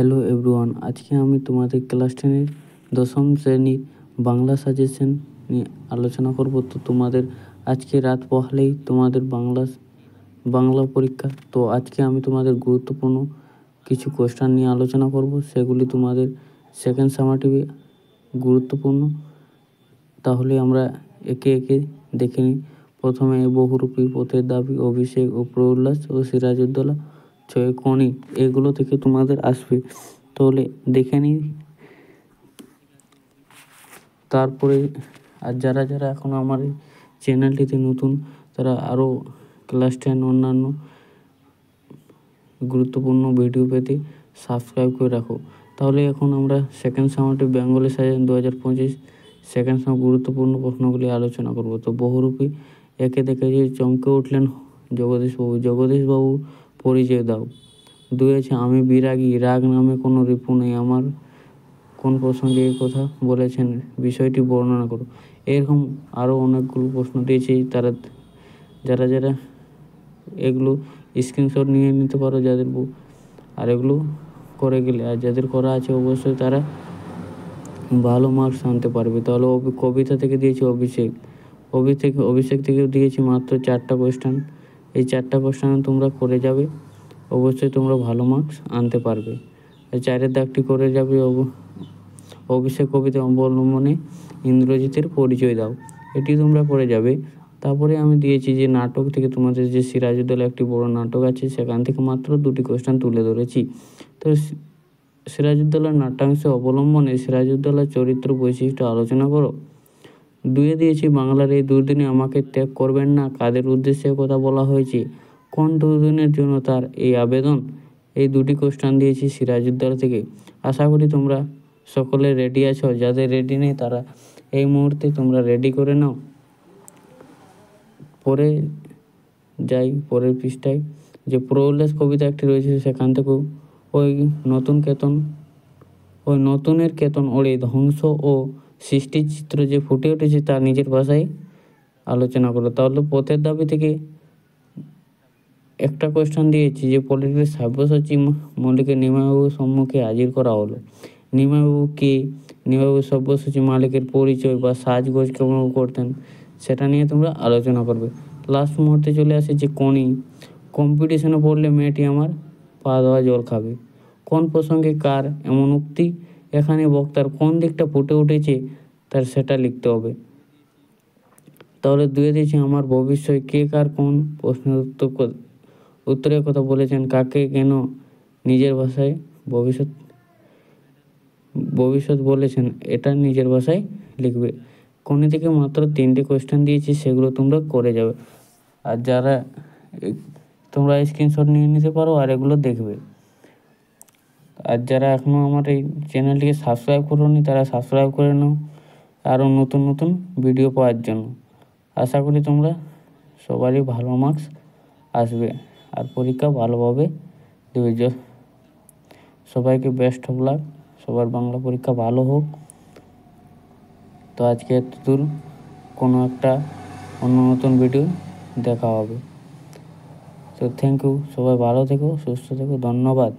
Hello everyone, আজকে আমি তোমাদের ক্লাস 10-এর দশম শ্রেণীর বাংলা সাজেশন নিয়ে আলোচনা করব। তো তোমাদের আজকে রাত পড়লেই তোমাদের বাংলা পরীক্ষা। তো আজকে আমি তোমাদের গুরুত্বপূর্ণ কিছু কোয়েশ্চেন নিয়ে আলোচনা করব, সেগুলি তোমাদের সেকেন্ড সামাটিভে গুরুত্বপূর্ণ। তাহলে আমরা একে একে দেখে নিই। প্রথমে বহুরূপী, পথের দাবি, অভিষেক ও প্রউল্লাস ও সিরাজউদ্দৌলা, ছয়কণি, এগুলো থেকে তোমাদের আসবে। তাহলে দেখে নিই। তারপরে আর যারা যারা এখন আমার এই চ্যানেলটিতে নতুন, তারা আরও ক্লাস 10 অন্যান্য গুরুত্বপূর্ণ ভিডিও পেতে সাবস্ক্রাইব করে রাখো। তাহলে এখন আমরা second summative Bengali suggestion 2025 second সাম গুরুত্বপূর্ণ প্রশ্নগুলি আলোচনা করব। তো বহুরূপী একে দেখে যে চমকে উঠলেন জগদীশবাবু। জগদীশবাবু পরিচয় দাও। 2 আছে আমি বিরাগী, রাগ নামে কোনো রিপু নেই, আমার কোন প্রসঙ্গে এই কথা বলেছেন, বিষয়টি বর্ণনা করো। এরকম আরও অনেকগুলো প্রশ্ন দিয়েছি। যারা যারা এগুলো স্ক্রিনশট নিয়ে নিতে পারো যাদের আর এগুলো করে গেলে, আর যাদের করা আছে অবশ্যই তারা ভালো মার্কস আনতে পারবে। তাহলে কবিতা থেকে দিয়েছি অভিষেক থেকে দিয়েছি মাত্র 4টা কোয়েশ্চেন। এই 4টা কোয়েশ্চেন তোমরা করে যাবে, অবশ্যই তোমরা ভালো মার্কস আনতে পারবে। 4-এর দাগটি করে যাবে অভিষেক কবিতা অবলম্বনে ইন্দ্রজিতের পরিচয় দাও, এটি তোমরা করে যাবে। তারপরে আমি দিয়েছি যে নাটক থেকে তোমাদের যে সিরাজউদ্দৌলা একটি বড় নাটক আছে, সেখান থেকে মাত্র 2টি কোয়েশ্চেন তুলে ধরেছি। তো সিরাজউদ্দৌলার নাট্যাংশে অবলম্বনে সিরাজউদ্দৌলার চরিত্র বৈশিষ্ট্য আলোচনা করো। 2-এ দিয়েছি বাংলার এই দুর্দিনে আমাকে ত্যাগ করবেন না, কাদের উদ্দেশ্যে কথা বলা হয়েছে, কোন দুর্দিনের জন্য তার এই আবেদন। এই 2টি কোয়েশ্চেন দিয়েছি সিরাজউদ্দৌলা থেকে। আশা করি তোমরা সকলে রেডি আছো। যাদের রেডি নেই তারা এই মুহূর্তে তোমরা রেডি করে নাও। পরে যাই পরের পৃষ্ঠায়, যে প্রউল্লাস কবিতা একটি রয়েছে, সেখান থেকেও ওই নতুনের কেতন ওড়ে ধ্বংস ও সৃষ্টির চিত্র যে ফুটে উঠেছে তা নিজের ভাষায় আলোচনা করো। তাহলে পথের দাবি থেকে একটা কোয়েশ্চেন দিয়েছি, যে পলিটিক্যাল সাব্যসাচী মল্লিকের নিমাইবাবুর সম্মুখে হাজির করা হলো। নিমাইবাবু কে, নিমাইবাবু সব্যসাচী মালিকের পরিচয় বা সাজগোজ কেমন করতেন, সেটা নিয়ে তোমরা আলোচনা করবে। লাস্ট মুহূর্তে চলে আসে যে কণি, কম্পিটিশনে পড়লে মেয়েটি আমার পা দেওয়া জল খাবে। কোন প্রসঙ্গে কার এমন উক্তি, এখানে বক্তার কোন দিকটা ফুটে উঠেছে তার সেটা লিখতে হবে। তাহলে 2-এ দিয়েছি আমার ভবিষ্যৎ, কে কার কোন প্রশ্নের উত্তরের কথা বলেছেন, কাকে কেন নিজের ভাষায় ভবিষ্যৎ বলেছেন, এটা নিজের ভাষায় লিখবে। কোন থেকে মাত্র 3টে কোয়েশ্চেন দিয়েছি, সেগুলো তোমরা করে যাবে। আর যারা তোমরা স্ক্রিনশট নিয়ে নিতে পারো আর এগুলো দেখবে। আর যারা এখনও আমার এই চ্যানেলটিকে সাবস্ক্রাইব করোনি তারা সাবস্ক্রাইব করে নাও আরও নতুন নতুন ভিডিও পাওয়ার জন্য। আশা করি তোমরা সবারই ভালো মার্কস আসবে আর পরীক্ষা ভালোভাবে দেবে। সবাইকে বেস্ট অফ লাক, সবার বাংলা পরীক্ষা ভালো হোক। তো আজকে এতদূর, কোনো একটা অন্য নতুন ভিডিও দেখা হবে। তো থ্যাংক ইউ, সবাই ভালো থেকো, সুস্থ থেকো, ধন্যবাদ।